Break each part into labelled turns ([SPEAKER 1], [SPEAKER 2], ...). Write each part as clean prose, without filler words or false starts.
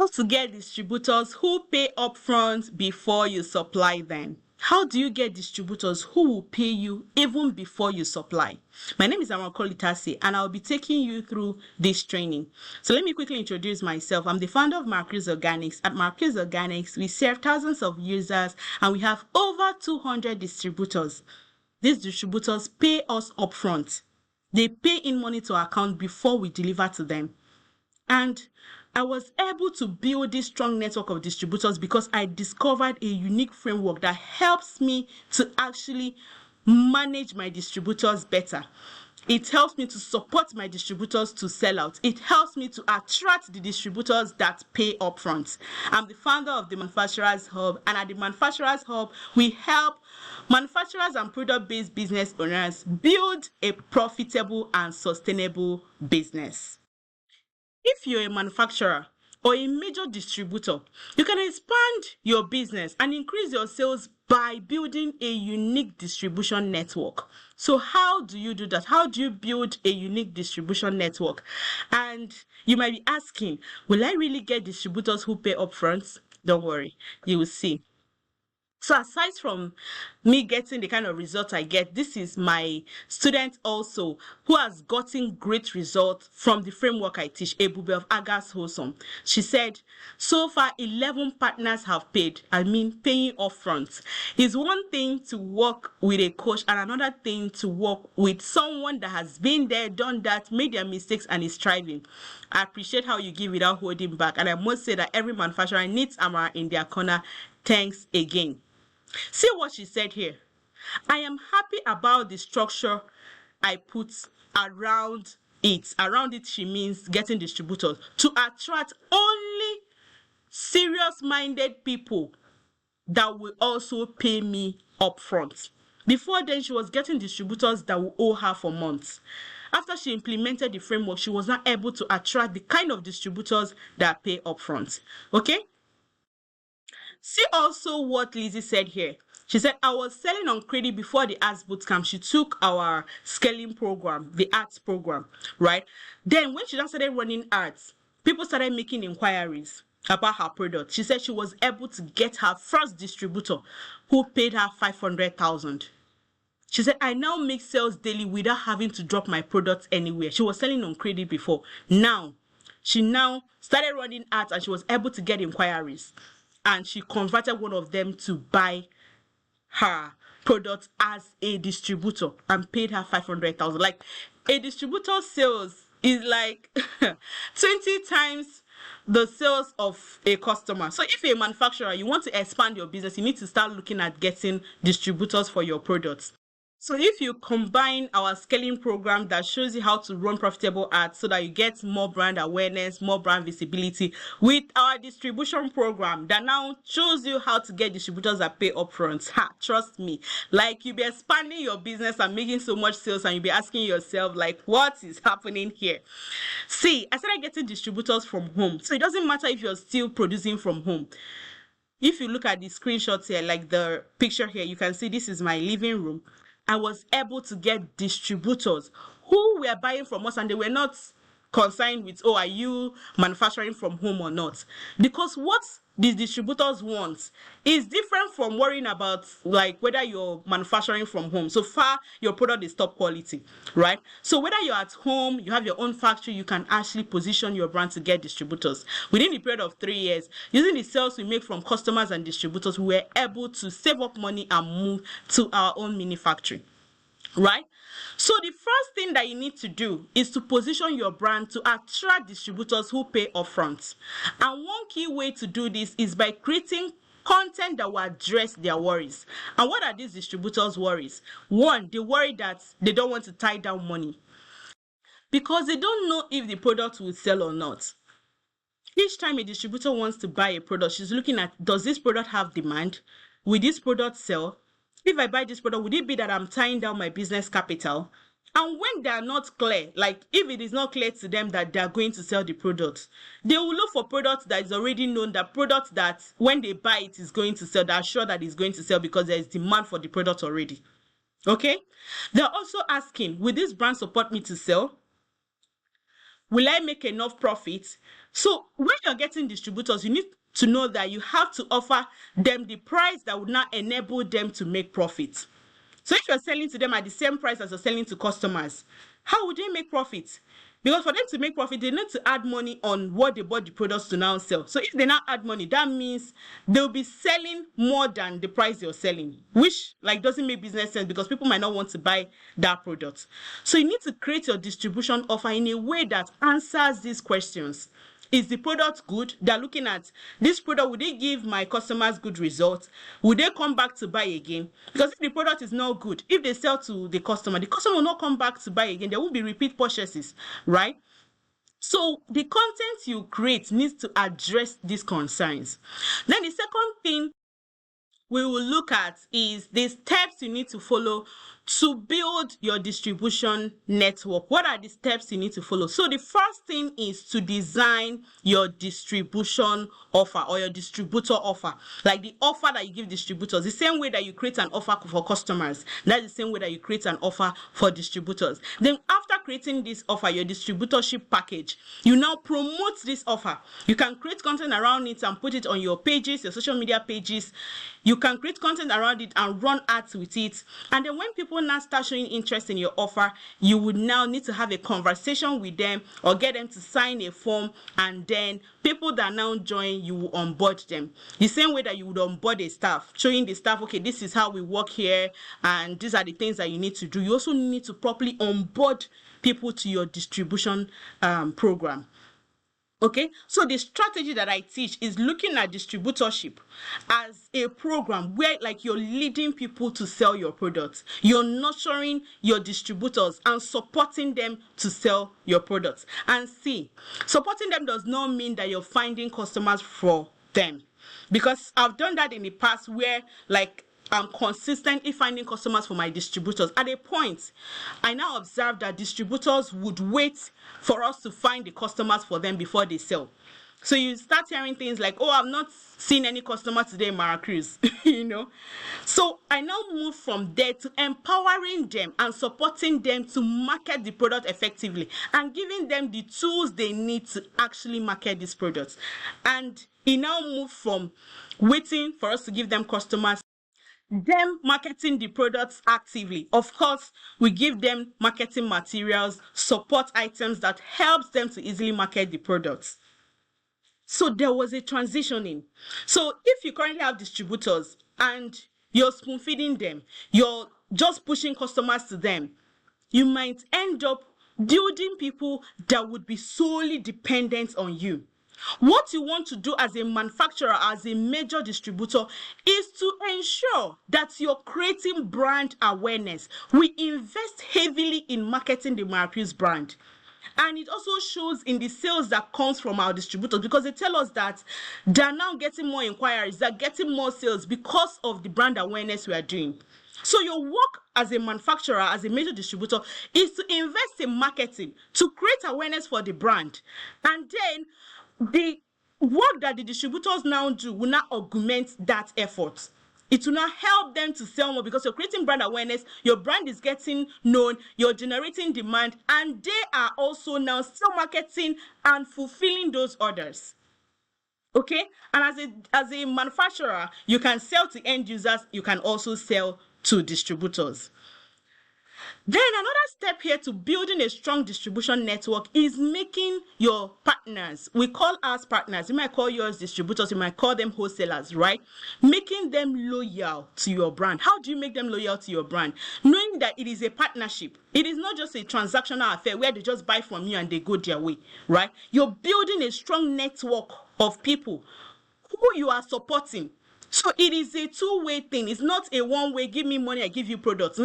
[SPEAKER 1] How to get distributors who pay upfront before you supply them. How do you get distributors who will pay you even before you supply? My name is Amakolitasi and I'll be taking you through this training. So let me quickly introduce myself. I'm the founder of Marquis Organics. At Marquis Organics, we serve thousands of users and we have over 200 distributors. These distributors pay us upfront. They pay in money to our account before we deliver to them. And I was able to build this strong network of distributors because I discovered a unique framework that helps me to actually manage my distributors better. It helps me to support my distributors to sell out. It helps me to attract the distributors that pay upfront. I'm the founder of the Manufacturers Hub, and at the Manufacturers Hub, we help manufacturers and product-based business owners build a profitable and sustainable business. If you're a manufacturer or a major distributor, you can expand your business and increase your sales by building a unique distribution network. So how do you do that? How do you build a unique distribution network? And you might be asking, will I really get distributors who pay upfront? Don't worry, you will see. So aside from me getting the kind of results I get, this is my student also who has gotten great results from the framework I teach, Ebube of Agas Wholesome. She said, so far 11 partners have paid. Paying upfront. It's one thing to work with a coach and another thing to work with someone that has been there, done that, made their mistakes and is striving. I appreciate how you give without holding back, and I must say that every manufacturer needs Amara in their corner. Thanks again. See what she said here. I am happy about the structure I put around it. Around it, she means getting distributors to attract only serious-minded people that will also pay me upfront. Before then, she was getting distributors that will owe her for months. After she implemented the framework, she was not able to attract the kind of distributors that pay upfront. Okay? See also what Lizzie said here. She said, I was selling on credit before the arts bootcamp. She took our scaling program, the arts program, right? Then when she just started running arts, people started making inquiries about her product. She said she was able to get her first distributor who paid her 500,000. She said, I now make sales daily without having to drop my products anywhere. She was selling on credit before. She now started running arts and she was able to get inquiries. And she converted one of them to buy her product as a distributor and paid her 500,000. Like, a distributor sales is like 20 times the sales of a customer. So if you're a manufacturer, you want to expand your business, you need to start looking at getting distributors for your products. So if you combine our scaling program that shows you how to run profitable ads so that you get more brand awareness, more brand visibility, with our distribution program that now shows you how to get distributors that pay upfront, trust me, like you'll be expanding your business and making so much sales and you'll be asking yourself, like, what is happening here? See, I started getting distributors from home. So it doesn't matter if you're still producing from home. If you look at the screenshots here, like the picture here, you can see this is my living room. I was able to get distributors who were buying from us and they were not concerned with, are you manufacturing from home or not? Because what these distributors want is different from worrying about like whether you're manufacturing from home. So far, your product is top quality, right? So whether you're at home, you have your own factory, you can actually position your brand to get distributors. Within the period of 3 years, using the sales we make from customers and distributors, we were able to save up money and move to our own mini factory. Right? So the first thing that you need to do is to position your brand to attract distributors who pay upfront. And one key way to do this is by creating content that will address their worries. And what are these distributors' worries? One, they worry that they don't want to tie down money because they don't know if the product will sell or not. Each time a distributor wants to buy a product, she's looking at, does this product have demand? Will this product sell? If I buy this product, would it be that I'm tying down my business capital? And when they are not clear, like if it is not clear to them that they are going to sell the product, they will look for products that is already known, that products that when they buy it is going to sell, they are sure that it's going to sell because there is demand for the product already. Okay? They're also asking, will this brand support me to sell? Will I make enough profit? So when you're getting distributors, you need to know that you have to offer them the price that would not enable them to make profit. So if you're selling to them at the same price as you're selling to customers, how would they make profit? Because for them to make profit, they need to add money on what they bought the products to now sell. So if they now add money, that means they'll be selling more than the price you're selling, which like doesn't make business sense because people might not want to buy that product. So you need to create your distribution offer in a way that answers these questions. Is the product good? They're looking at this product. Would they give my customers good results? Would they come back to buy again? Because if the product is not good, if they sell to the customer will not come back to buy again. There will be repeat purchases, right? So the content you create needs to address these concerns. Then the second thing we will look at is the steps you need to follow to build your distribution network. What are the steps you need to follow? So the first thing is to design your distribution offer or your distributor offer, like the offer that you give distributors. The same way that you create an offer for customers, that's the same way that you create an offer for distributors. Then after creating this offer, your distributorship package, you now promote this offer. You can create content around it and put it on your pages, your social media pages. You can create content around it and run ads with it. And then when people now start showing interest in your offer, you would now need to have a conversation with them or get them to sign a form, and then people that now join, you will onboard them. The same way that you would onboard a staff, showing the staff, okay, this is how we work here and these are the things that you need to do. You also need to properly onboard people to your distribution program. Okay, so the strategy that I teach is looking at distributorship as a program where like you're leading people to sell your products. You're nurturing your distributors and supporting them to sell your products. And see, supporting them does not mean that you're finding customers for them. Because I've done that in the past where like I'm consistently finding customers for my distributors. At a point, I now observe that distributors would wait for us to find the customers for them before they sell. So you start hearing things like, oh, I've not seen any customer today in Maracruz, you know. So I now move from there to empowering them and supporting them to market the product effectively and giving them the tools they need to actually market these products. And it now moved from waiting for us to give them customers, them marketing the products actively. Of course, we give them marketing materials, support items that helps them to easily market the products. So there was a transitioning. So if you currently have distributors and you're spoon feeding them, you're just pushing customers to them, you might end up building people that would be solely dependent on you. What you want to do as a manufacturer, as a major distributor, is to ensure that you're creating brand awareness. We invest heavily in marketing the Maracruz brand. And it also shows in the sales that comes from our distributors because they tell us that they're now getting more inquiries, they're getting more sales because of the brand awareness we are doing. So your work as a manufacturer, as a major distributor, is to invest in marketing, to create awareness for the brand. And then the work that the distributors now do will not augment that effort. It will not help them to sell more because you're creating brand awareness, your brand is getting known, you're generating demand, and they are also now still marketing and fulfilling those orders. Okay? And as a manufacturer, you can sell to end users, you can also sell to distributors. Then another step here to building a strong distribution network is making your partners, we call us partners, you might call yours distributors, you might call them wholesalers, right? Making them loyal to your brand. How do you make them loyal to your brand? Knowing that it is a partnership. It is not just a transactional affair where they just buy from you and they go their way, right? You're building a strong network of people who you are supporting. So it is a two-way thing. It's not a one-way, give me money, I give you products.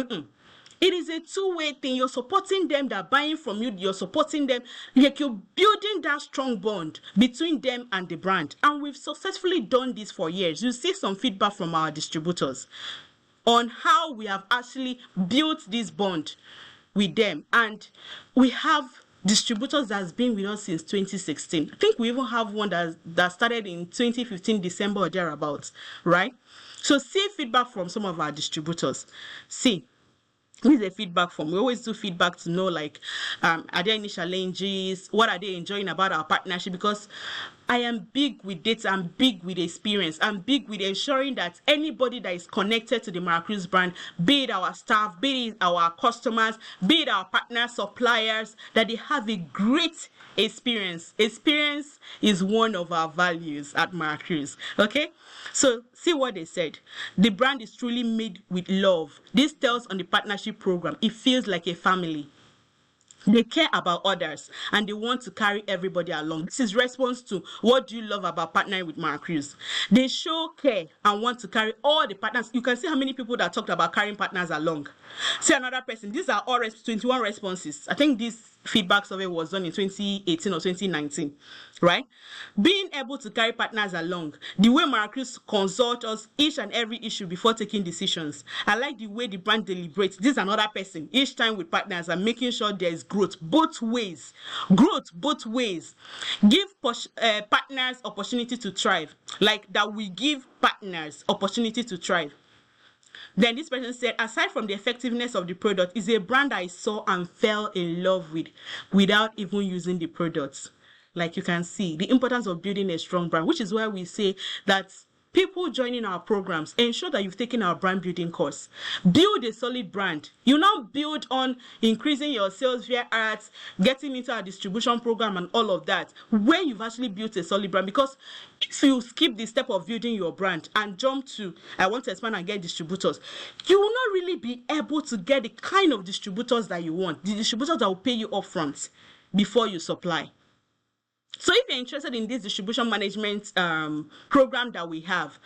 [SPEAKER 1] It is a two-way thing. You're supporting them, they're buying from you, you're supporting them. Like you're building that strong bond between them and the brand. And we've successfully done this for years. You see some feedback from our distributors on how we have actually built this bond with them. And we have distributors that's been with us since 2016. I think we even have one that started in 2015, December or thereabouts, right? So see feedback from some of our distributors. See, This is a feedback form. We always do feedback to know, like, are there any challenges? What are they enjoying about our partnership? Because I am big with data, I'm big with experience, I'm big with ensuring that anybody that is connected to the Maracruz brand, be it our staff, be it our customers, be it our partner suppliers, that they have a great experience. Experience is one of our values at Maracruz. Okay, so see what they said. The brand is truly made with love. This tells on the partnership program. It feels like a family. They care about others and they want to carry everybody along. This is response to what do you love about partnering with Maracruz. They show care and want to carry all the partners. You can see how many people that talked about carrying partners along. See another person. These are all 21 responses. I think this feedback survey was done in 2018 or 2019, right? Being able to carry partners along, the way Maracruz consult us each and every issue before taking decisions. I like the way the brand deliberates. This is another person each time with partners and making sure there is growth both ways. Growth both ways. Give partners opportunity to thrive, like that we give partners opportunity to thrive. Then this person said, aside from the effectiveness of the product, is a brand I saw and fell in love with without even using the products. Like you can see, the importance of building a strong brand, which is why we say that people joining our programs, ensure that you've taken our brand building course. Build a solid brand. You now build on increasing your sales via ads, getting into our distribution program and all of that, when you've actually built a solid brand. Because if you skip the step of building your brand and jump to, I want to expand and get distributors, you will not really be able to get the kind of distributors that you want, the distributors that will pay you upfront before you supply. So if you're interested in this distribution management program that we have,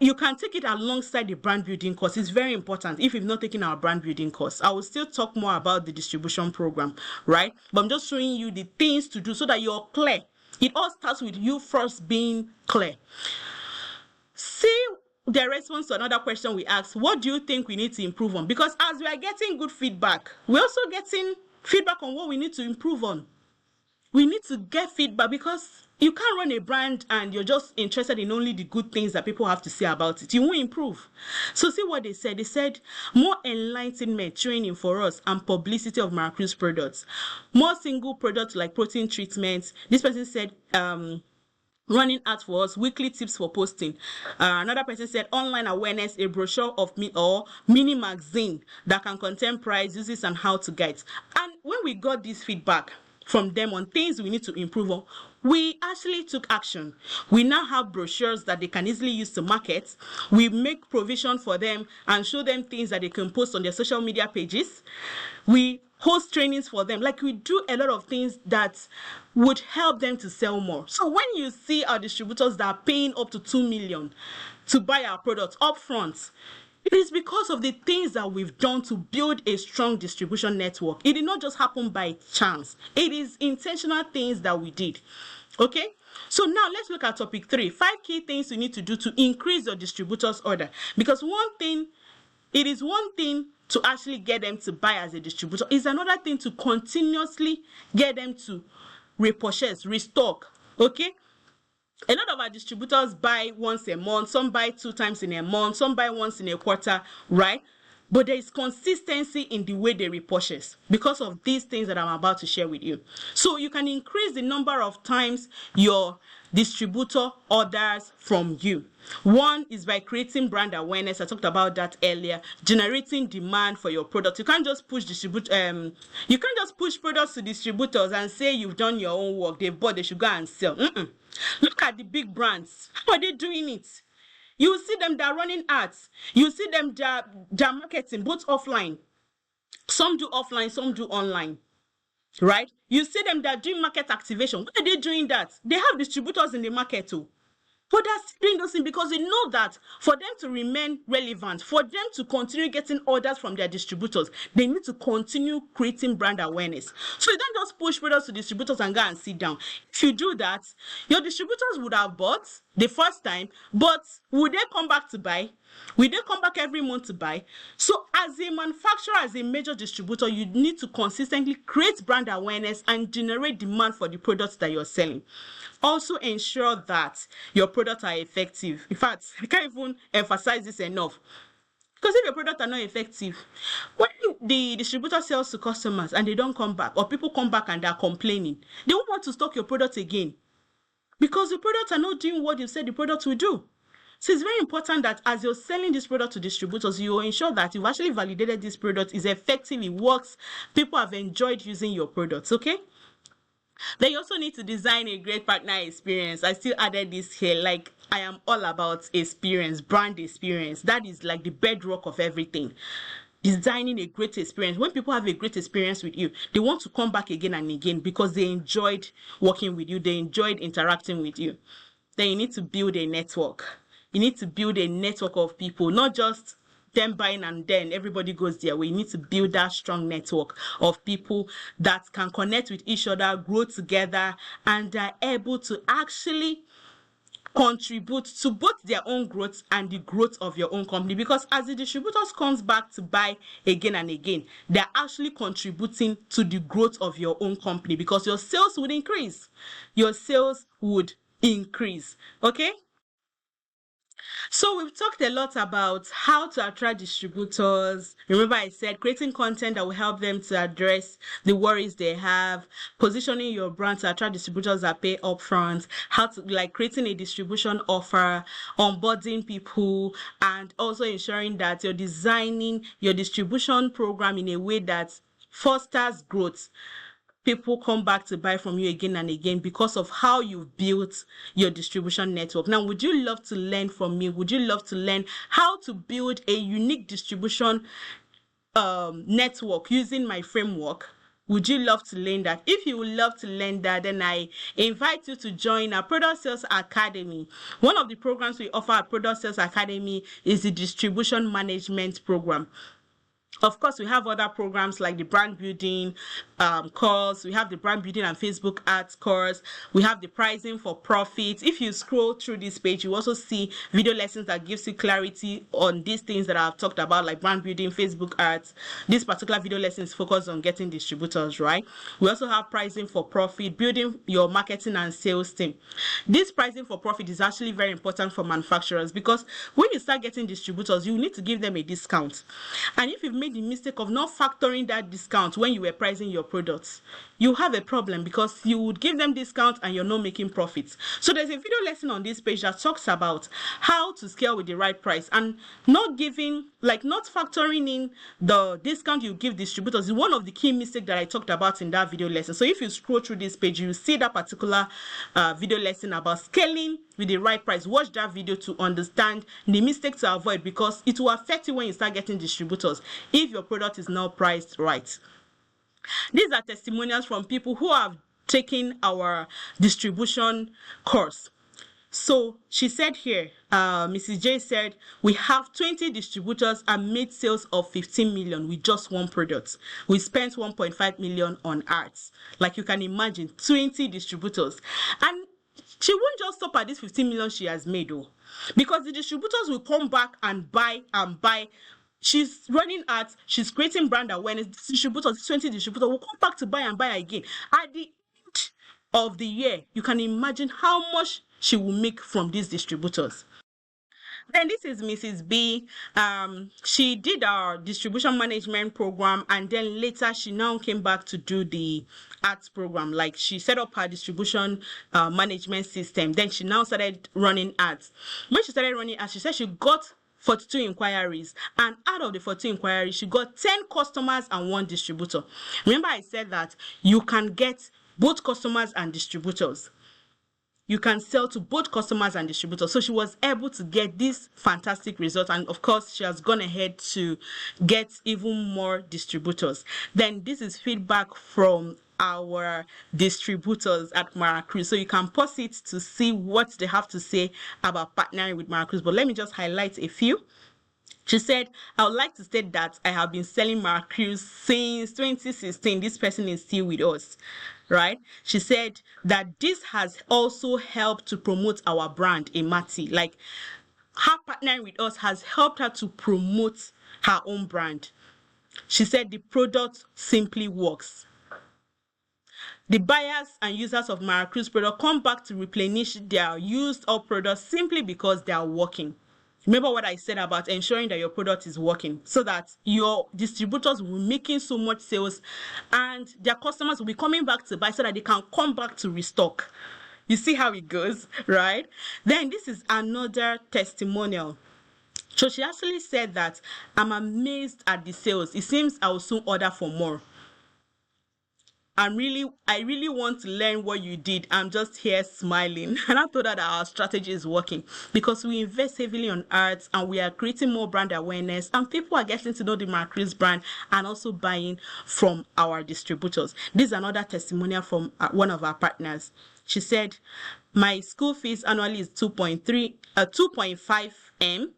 [SPEAKER 1] you can take it alongside the brand building course. It's very important. If you've not taken our brand building course, I will still talk more about the distribution program, right? But I'm just showing you the things to do so that you're clear. It all starts with you first being clear. See the response to another question we asked. What do you think we need to improve on? Because as we are getting good feedback, we're also getting feedback on what we need to improve on. We need to get feedback, because you can't run a brand and you're just interested in only the good things that people have to say about it. You won't improve. So see what they said. They said more enlightenment training for us and publicity of Maracruz products. More single products like protein treatments. This person said running ads for us, weekly tips for posting. Another person said online awareness, a brochure of me or mini magazine that can contain price, uses and how to guide. And when we got this feedback from them on things we need to improve on, we actually took action. We now have brochures that they can easily use to market. We make provision for them and show them things that they can post on their social media pages. We host trainings for them. Like, we do a lot of things that would help them to sell more. So when you see our distributors that are paying up to 2 million to buy our products upfront, it is because of the things that we've done to build a strong distribution network. It did not just happen by chance. It is intentional things that we did. Okay? So now let's look at topic 3. 5 key things you need to do to increase your distributor's order. Because it is one thing to actually get them to buy as a distributor. It's another thing to continuously get them to repurchase, restock. Okay? A lot of our distributors buy once a month, some buy 2 times in a month, some buy once in a quarter, right? But there is consistency in the way they repurchase because of these things that I'm about to share with you. So you can increase the number of times your distributor orders from you. One is by creating brand awareness. I talked about that earlier. Generating demand for your product. You can't just push products to distributors and say you've done your own work. They've bought, they should go and sell. Look at the big brands. How are they doing it? You see them, they're running ads. You see them, they're marketing, both offline. Some do offline, some do online. Right? You see them, they're doing market activation. Why are they doing that? They have distributors in the market too. But they're still doing those things because they know that for them to remain relevant, for them to continue getting orders from their distributors, they need to continue creating brand awareness. So you don't just push products to distributors and go and sit down. If you do that, your distributors would have bought the first time, but would they come back to buy? Will they come back every month to buy? So as a manufacturer, as a major distributor, you need to consistently create brand awareness and generate demand for the products that you're selling. Also ensure that your products are effective. In fact, I can't even emphasize this enough. Because if your products are not effective, when the distributor sells to customers and they don't come back, or people come back and they're complaining, they won't want to stock your product again because the products are not doing what you said the product will do. So it's very important that as you're selling this product to distributors, you ensure that you've actually validated this product is effective, it works, people have enjoyed using your products, okay? Then you also need to design a great partner experience. I still added this here. Like, I am all about experience, brand experience. That is like the bedrock of everything. Designing a great experience. When people have a great experience with you, they want to come back again and again because they enjoyed working with you, they enjoyed interacting with you. Then you need to build a network. You need to build a network of people, not just them buying and then everybody goes their way. You need to build that strong network of people that can connect with each other, grow together, and are able to actually contribute to both their own growth and the growth of your own company. Because as the distributors comes back to buy again and again, they're actually contributing to the growth of your own company because your sales would increase. Your sales would increase. Okay? So we've talked a lot about how to attract distributors. Remember I said creating content that will help them to address the worries they have, positioning your brand to attract distributors that pay upfront, how to like creating a distribution offer, onboarding people, and also ensuring that you're designing your distribution program in a way that fosters growth. People come back to buy from you again and again because of how you've built your distribution network. Now, would you love to learn from me? Would you love to learn how to build a unique distribution network using my framework? Would you love to learn that? If you would love to learn that, then I invite you to join our Product Sales Academy. One of the programs we offer at Product Sales Academy is the Distribution Management Program. Of course, we have other programs like the brand building course. We have the brand building and Facebook ads course. We have the pricing for profit. If you scroll through this page, you also see video lessons that gives you clarity on these things that I've talked about, like brand building, Facebook ads. This particular video lesson is focused on getting distributors, right? We also have pricing for profit, building your marketing and sales team. This pricing for profit is actually very important for manufacturers because when you start getting distributors, you need to give them a discount. And if you've made the mistake of not factoring that discount when you were pricing your products, you have a problem because you would give them discount and you're not making profits. So there's a video lesson on this page that talks about how to scale with the right price and not factoring in the discount you give distributors is one of the key mistakes that I talked about in that video lesson. So if you scroll through this page, you see that particular video lesson about scaling with the right price. Watch that video to understand the mistake to avoid because it will affect you when you start getting distributors if your product is not priced right. These are testimonials from people who have taken our distribution course. So she said here, Mrs. J said, we have 20 distributors and made sales of 15 million with just one product. We spent 1.5 million on ads. Like you can imagine, 20 distributors. And she won't just stop at this 15 million she has made, though, because the distributors will come back and buy and buy. She's running ads, she's creating brand awareness. These distributors, 20 distributors, will come back to buy and buy again. At the end of the year, you can imagine how much she will make from these distributors. Then this is Mrs. B. She did our distribution management program and then later she now came back to do the ads program. Like she set up her distribution management system. Then she now started running ads. When she started running ads, she said she got 42 inquiries, and out of the 42 inquiries, she got 10 customers and 1 distributor. Remember I said that you can get both customers and distributors. You can sell to both customers and distributors. So she was able to get this fantastic result. And of course, she has gone ahead to get even more distributors. Then this is feedback from our distributors at Maracruz. So you can pause it to see what they have to say about partnering with Maracruz. But let me just highlight a few. She said, I would like to state that I have been selling Maracruz since 2016. This person is still with us, right? She said that this has also helped to promote our brand, Emati. Like, her partnering with us has helped her to promote her own brand. She said the product simply works. The buyers and users of Maracruz product come back to replenish their used up products simply because they are working. Remember what I said about ensuring that your product is working so that your distributors will be making so much sales and their customers will be coming back to buy so that they can come back to restock. You see how it goes, right? Then this is another testimonial. So she actually said that I'm amazed at the sales. It seems I will soon order for more. I really want to learn what you did. I'm just here smiling. And I thought that our strategy is working because we invest heavily on ads and we are creating more brand awareness and people are getting to know the Marcris brand and also buying from our distributors. This is another testimonial from one of our partners. She said, my school fees annually is 2.5 M.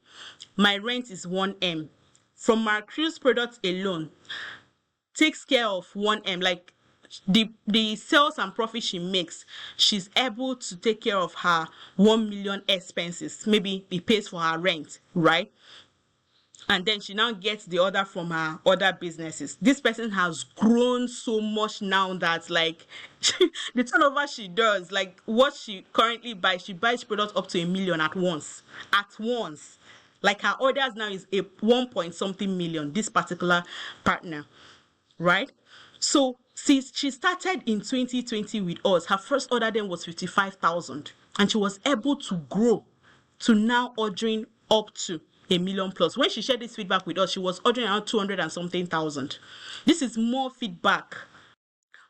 [SPEAKER 1] My rent is 1 M. From Marcris products alone, takes care of 1 M. Like the sales and profit she makes, she's able to take care of her 1 million expenses. Maybe it pays for her rent, right? And then she now gets the order from her other businesses. This person has grown so much now that like the turnover she does, like what she currently buys, she buys products up to 1 million at once. At once. Like her orders now is a 1 point something million, this particular partner, right? So since she started in 2020 with us, her first order then was 55,000 and she was able to grow to now ordering up to 1 million plus. When she shared this feedback with us, she was ordering around 200 and something thousand. This is more feedback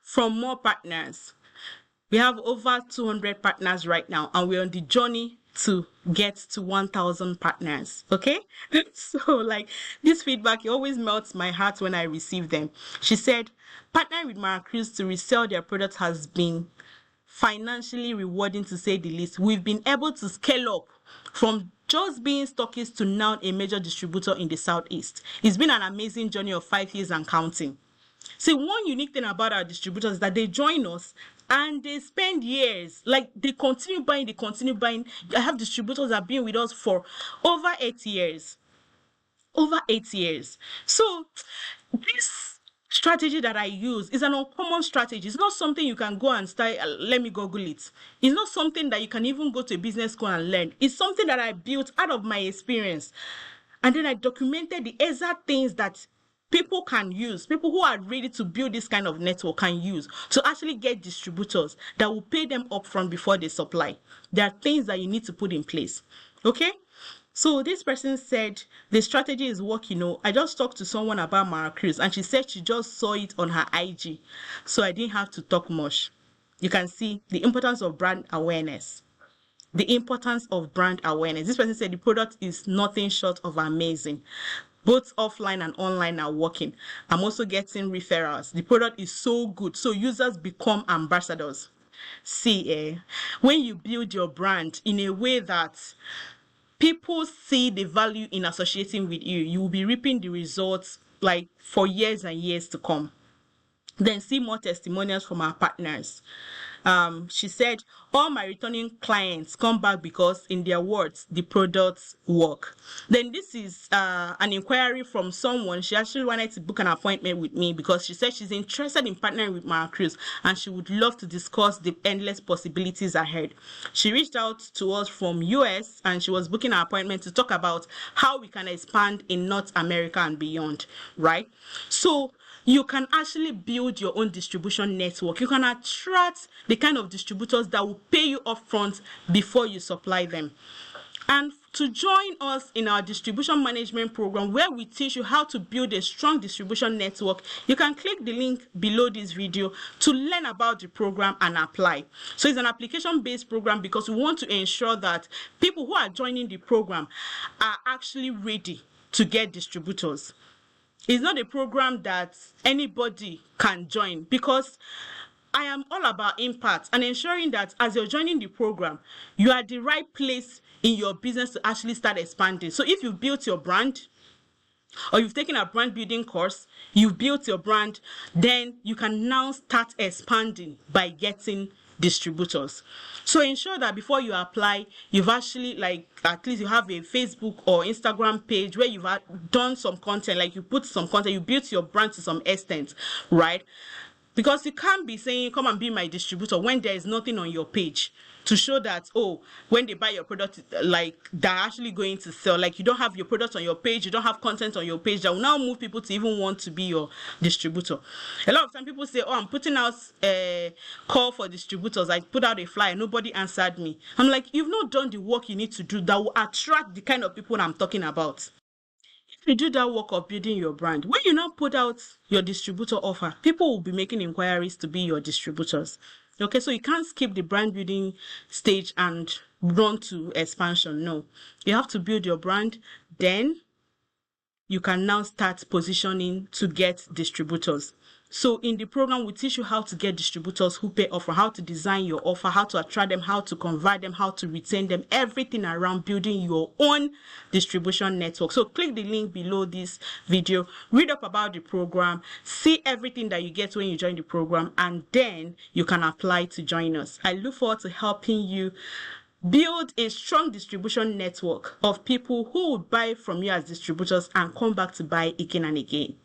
[SPEAKER 1] from more partners. We have over 200 partners right now and we're on the journey to get to 1,000 partners. Okay? So like this feedback, it always melts my heart when I receive them. She said, partnering with Marcris to resell their products has been financially rewarding to say the least. We've been able to scale up from just being stockist to now a major distributor in the Southeast. It's been an amazing journey of 5 years and counting. See, one unique thing about our distributors is that they join us and they spend years. Like they continue buying. I have distributors that have been with us for over 8 years. Over 8 years. So this strategy that I use is an uncommon strategy. It's not something you can go and start, let me Google it. It's not something that you can even go to a business school and learn. It's something that I built out of my experience. And then I documented the exact things that people can use, people who are ready to build this kind of network can use to actually get distributors that will pay them upfront before they supply. There are things that you need to put in place. Okay? So this person said the strategy is working. I just talked to someone about Marcris and she said she just saw it on her IG. So I didn't have to talk much. You can see the importance of brand awareness. The importance of brand awareness. This person said the product is nothing short of amazing. Both offline and online are working. I'm also getting referrals. The product is so good. So users become ambassadors. See, when you build your brand in a way that people see the value in associating with you, you will be reaping the results like for years and years to come. Then see more testimonials from our partners. She said, all my returning clients come back because, in their words, the products work. Then this is an inquiry from someone. She actually wanted to book an appointment with me because she said she's interested in partnering with Marcris and she would love to discuss the endless possibilities ahead. She reached out to us from US and she was booking an appointment to talk about how we can expand in North America and beyond, right? So you can actually build your own distribution network. You can attract the kind of distributors that will pay you upfront before you supply them. And to join us in our distribution management program where we teach you how to build a strong distribution network, you can click the link below this video to learn about the program and apply. So it's an application-based program because we want to ensure that people who are joining the program are actually ready to get distributors. It's not a program that anybody can join because I am all about impact and ensuring that as you're joining the program, you are at the right place in your business to actually start expanding. So if you've built your brand or you've taken a brand building course, you've built your brand, then you can now start expanding by getting distributors. So ensure that before you apply, you've actually at least you have a Facebook or Instagram page where you've done some content, like you put some content, you built your brand to some extent, right? Because you can't be saying, come and be my distributor when there is nothing on your page. to show that, oh, when they buy your product, like they're actually going to sell. Like you don't have your product on your page, you don't have content on your page that will now move people to even want to be your distributor. A lot of time people say, oh, I'm putting out a call for distributors, I put out a flyer, nobody answered me. I'm like, you've not done the work you need to do that will attract the kind of people I'm talking about. If you do that work of building your brand, when you now put out your distributor offer, people will be making inquiries to be your distributors. Okay, so you can't skip the brand building stage and run to expansion. No, you have to build your brand, then you can now start positioning to get distributors. So in the program, we teach you how to get distributors who pay off, how to design your offer, how to attract them, how to convert them, how to retain them, everything around building your own distribution network. So click the link below this video, read up about the program, see everything that you get when you join the program, and then you can apply to join us. I look forward to helping you build a strong distribution network of people who would buy from you as distributors and come back to buy again and again.